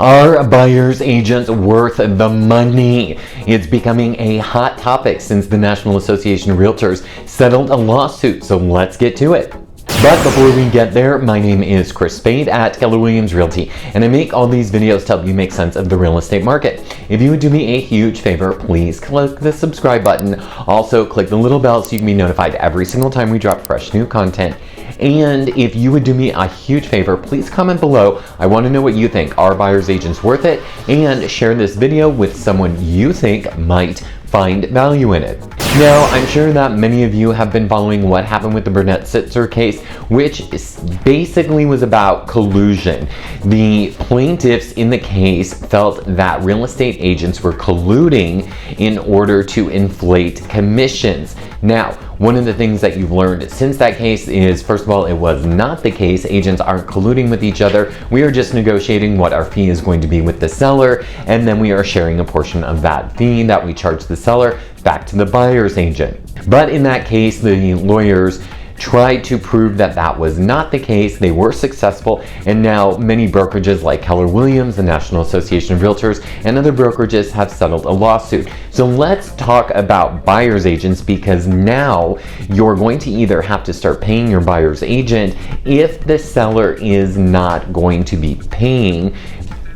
Are buyer's agents worth the money? It's becoming a hot topic since the National Association of Realtors settled a lawsuit, so let's get to it. But before we get there, my name is Spade at Keller Williams Realty, and I make all these videos to help you make sense of the real estate market. If you would do me a huge favor, please click the subscribe button. Also, click the little bell so you can be notified every single time we drop fresh new content. And if you would do me a huge favor, please comment below. I want to know what you think. Are buyer's agents worth it? And share this video with someone you think might find value in it. Now, I'm sure that many of you have been following what happened with the Burnett-Sitzer case, which basically was about collusion. The plaintiffs in the case felt that real estate agents were colluding in order to inflate commissions. Now, one of the things that you've learned since that case is, first of all, it was not the case. Agents aren't colluding with each other. We are just negotiating what our fee is going to be with the seller, and then we are sharing a portion of that fee that we charge the seller back to the buyer's agent. But in that case, the lawyers tried to prove that that was not the case. They were successful, and now many brokerages like Keller Williams, the National Association of Realtors, and other brokerages have settled a lawsuit. So let's talk about buyer's agents, because now you're going to either have to start paying your buyer's agent if the seller is not going to be paying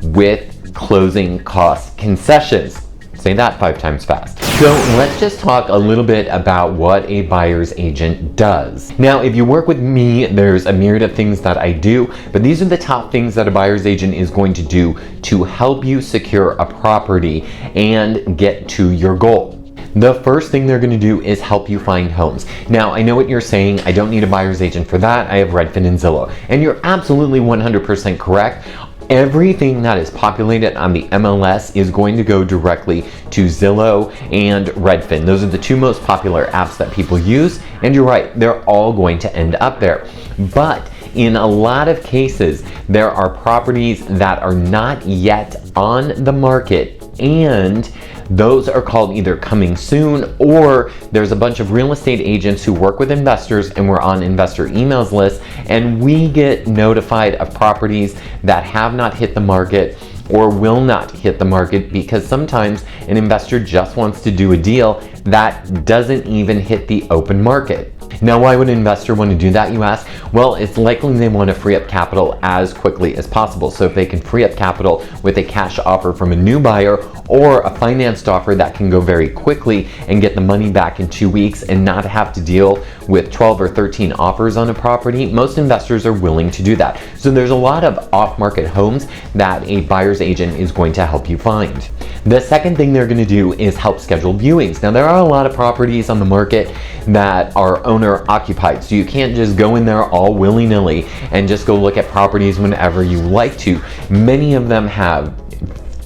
with closing cost concessions. Say that 5 times fast. So let's just talk a little bit about what a buyer's agent does. Now, if you work with me, there's a myriad of things that I do, but these are the top things that a buyer's agent is going to do to help you secure a property and get to your goal. The first thing they're going to do is help you find homes. Now, I know what you're saying. I don't need a buyer's agent for that. I have Redfin and Zillow. And you're absolutely 100% correct. Everything that is populated on the MLS is going to go directly to Zillow and Redfin. Those are the two most popular apps that people use, and you're right, they're all going to end up there. But in a lot of cases, there are properties that are not yet on the market, and those are called either coming soon, or there's a bunch of real estate agents who work with investors, and we're on investor emails lists, and we get notified of properties that have not hit the market or will not hit the market, because sometimes an investor just wants to do a deal that doesn't even hit the open market. Now, why would an investor want to do that, you ask? Well, it's likely they want to free up capital as quickly as possible. So if they can free up capital with a cash offer from a new buyer or a financed offer that can go very quickly and get the money back in 2 weeks and not have to deal with 12 or 13 offers on a property, most investors are willing to do that. So there's a lot of off-market homes that a buyer's agent is going to help you find. The second thing they're going to do is help schedule viewings. Now, there are a lot of properties on the market that are owner occupied, so you can't just go in there all willy-nilly and just go look at properties whenever you like to. Many of them have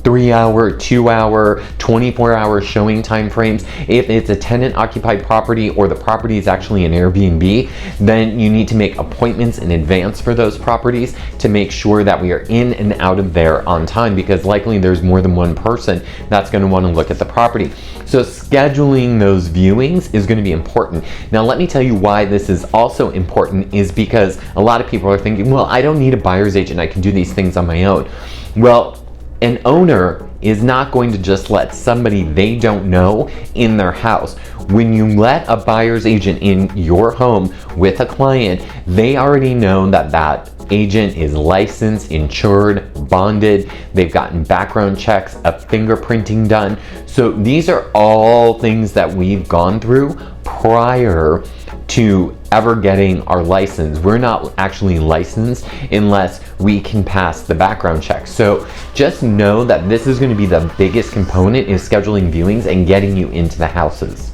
3-hour, 2-hour, 24-hour showing time frames. If it's a tenant occupied property or the property is actually an Airbnb, then you need to make appointments in advance for those properties to make sure that we are in and out of there on time, because likely there's more than one person that's going to want to look at the property. So scheduling those viewings is going to be important. Now, let me tell you why this is also important, is because a lot of people are thinking, well, I don't need a buyer's agent, I can do these things on my own. Well, an owner is not going to just let somebody they don't know in their house. When you let a buyer's agent in your home with a client, they already know that that agent is licensed, insured, bonded, they've gotten background checks, a fingerprinting done. So these are all things that we've gone through prior to ever getting our license. We're not actually licensed unless we can pass the background check. So just know that this is going to be the biggest component, is scheduling viewings and getting you into the houses.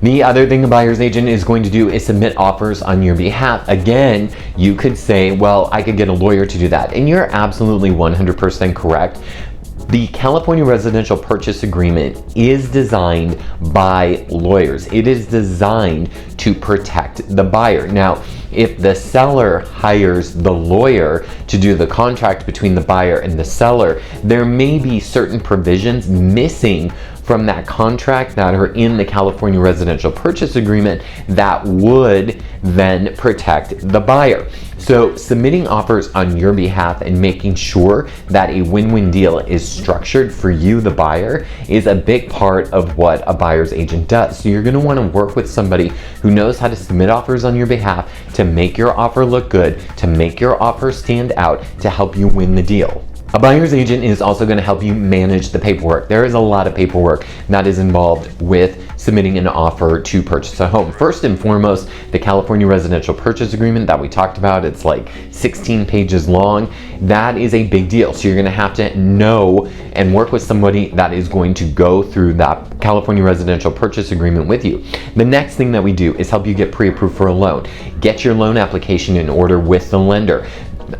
The other thing a buyer's agent is going to do is submit offers on your behalf. Again, you could say, well, I could get a lawyer to do that. And you're absolutely 100% correct. The California Residential Purchase Agreement is designed by lawyers. It is designed to protect the buyer. Now, If the seller hires the lawyer to do the contract between the buyer and the seller, there may be certain provisions missing from that contract that are in the California Residential Purchase Agreement that would then protect the buyer. So submitting offers on your behalf and making sure that a win-win deal is structured for you, the buyer, is a big part of what a buyer's agent does. So you're going to want to work with somebody who knows how to submit offers on your behalf to make your offer look good, to make your offer stand out, to help you win the deal. A buyer's agent is also going to help you manage the paperwork. There is a lot of paperwork that is involved with submitting an offer to purchase a home. First and foremost, the California Residential Purchase Agreement that we talked about, it's like 16 pages long. That is a big deal. So you're going to have to know and work with somebody that is going to go through that California Residential Purchase Agreement with you. The next thing that we do is help you get pre-approved for a loan. Get your loan application in order with the lender.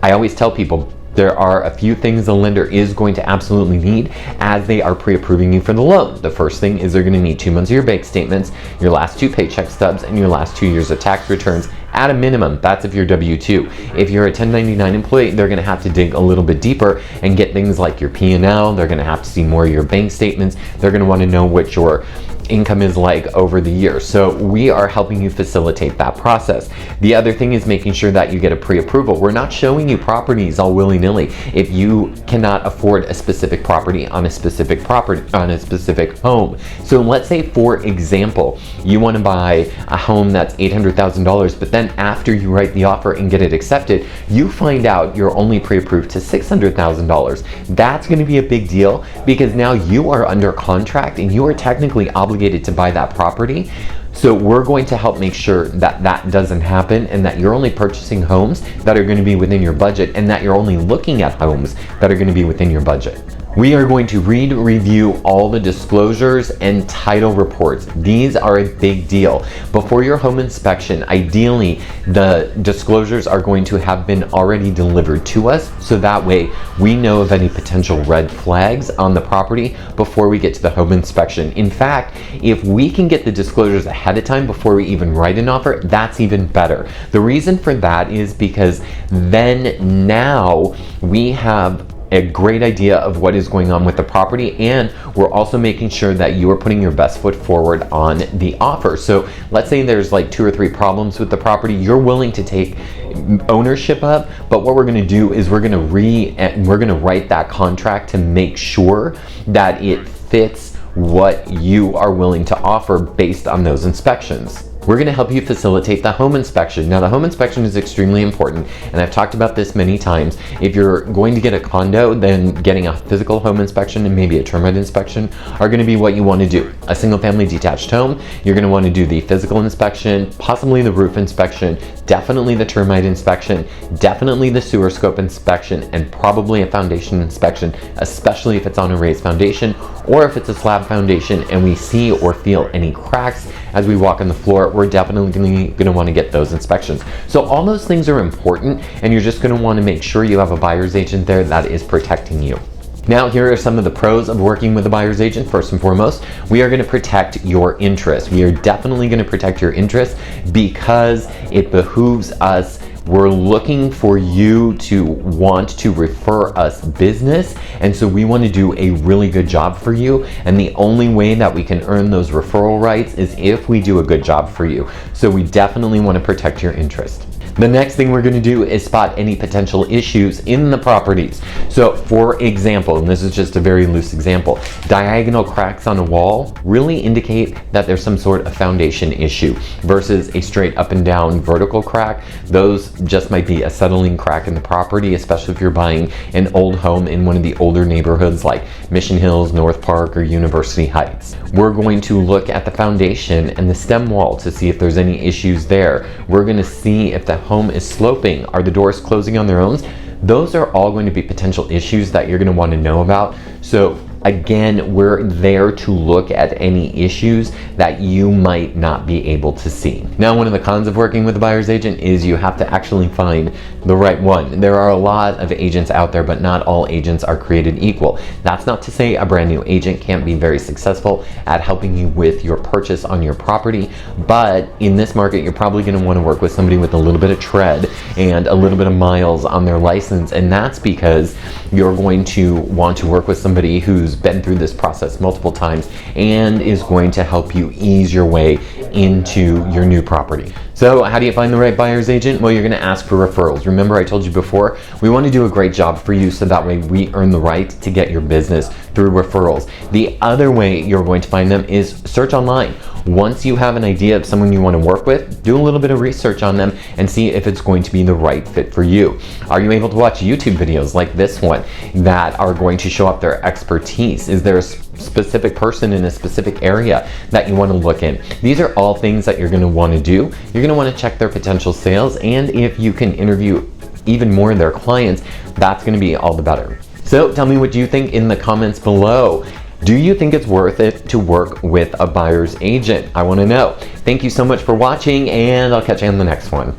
I always tell people, there are a few things the lender is going to absolutely need as they are pre-approving you for the loan. The first thing is they're going to need 2 months of your bank statements, your last 2 paycheck stubs, and your last 2 years of tax returns at a minimum. That's if you're W-2. If you're a 1099 employee, they're going to have to dig a little bit deeper and get things like your P&L. They're going to have to see more of your bank statements. They're going to want to know what your income is like over the year. So we are helping you facilitate that process. The other thing is making sure that you get a pre-approval. We're not showing you properties all willy-nilly. If you cannot afford a specific property on a specific home. So let's say, for example, you want to buy a home that's $800,000, but then after you write the offer and get it accepted, you find out you're only pre-approved to $600,000. That's going to be a big deal because now you are under contract and you are technically obligated to buy that property. So we're going to help make sure that that doesn't happen and that you're only purchasing homes that are going to be within your budget and that you're only looking at homes that are going to be within your budget. We are going to review all the disclosures and title reports. These are a big deal. Before your home inspection, ideally, the disclosures are going to have been already delivered to us, so that way we know of any potential red flags on the property before we get to the home inspection. In fact, if we can get the disclosures ahead of time before we even write an offer, that's even better. The reason for that is because then now we have a great idea of what is going on with the property, and we're also making sure that you are putting your best foot forward on the offer. So let's say there's like 2 or 3 problems with the property you're willing to take ownership of, but what we're going to do is we're going to write that contract to make sure that it fits what you are willing to offer based on those inspections. We're going to help you facilitate the home inspection. Now, the home inspection is extremely important, and I've talked about this many times. If you're going to get a condo, then getting a physical home inspection and maybe a termite inspection are going to be what you want to do. A single family detached home, you're going to want to do the physical inspection, possibly the roof inspection, definitely the termite inspection, definitely the sewer scope inspection, and probably a foundation inspection, especially if it's on a raised foundation or if it's a slab foundation and we see or feel any cracks as we walk on the floor. We're definitely going to want to get those inspections. So all those things are important, and you're just going to want to make sure you have a buyer's agent there that is protecting you. Now, here are some of the pros of working with a buyer's agent. First and foremost, we are going to protect your interests. We are definitely going to protect your interests because it behooves us. We're looking for you to want to refer us business, and so we want to do a really good job for you, and the only way that we can earn those referral rights is if we do a good job for you. So we definitely want to protect your interest. The next thing we're going to do is spot any potential issues in the properties. So for example, and this is just a very loose example, diagonal cracks on a wall really indicate that there's some sort of foundation issue versus a straight up and down vertical crack. Those just might be a settling crack in the property, especially if you're buying an old home in one of the older neighborhoods like Mission Hills, North Park, or University Heights. We're going to look at the foundation and the stem wall to see if there's any issues there. We're going to see if the home is sloping. Are the doors closing on their own? Those are all going to be potential issues that you're going to want to know about. So Again, we're there to look at any issues that you might not be able to see. Now, one of the cons of working with a buyer's agent is you have to actually find the right one. There are a lot of agents out there, but not all agents are created equal. That's not to say a brand new agent can't be very successful at helping you with your purchase on your property, but in this market, you're probably going to want to work with somebody with a little bit of tread and a little bit of miles on their license, and that's because you're going to want to work with somebody who's been through this process multiple times and is going to help you ease your way into your new property. So how do you find the right buyer's agent? Well, you're going to ask for referrals. Remember, I told you before, we want to do a great job for you so that way we earn the right to get your business through referrals. The other way you're going to find them is search online. Once you have an idea of someone you want to work with, do a little bit of research on them and see if it's going to be the right fit for you. Are you able to watch YouTube videos like this one that are going to show up their expertise? Is there a specific person in a specific area that you want to look in? These are all things that you're going to want to do. You're going to want to check their potential sales, and if you can interview even more of their clients, that's going to be all the better. So tell me what you think in the comments below. Do you think it's worth it to work with a buyer's agent? I want to know. Thank you so much for watching, and I'll catch you on the next one.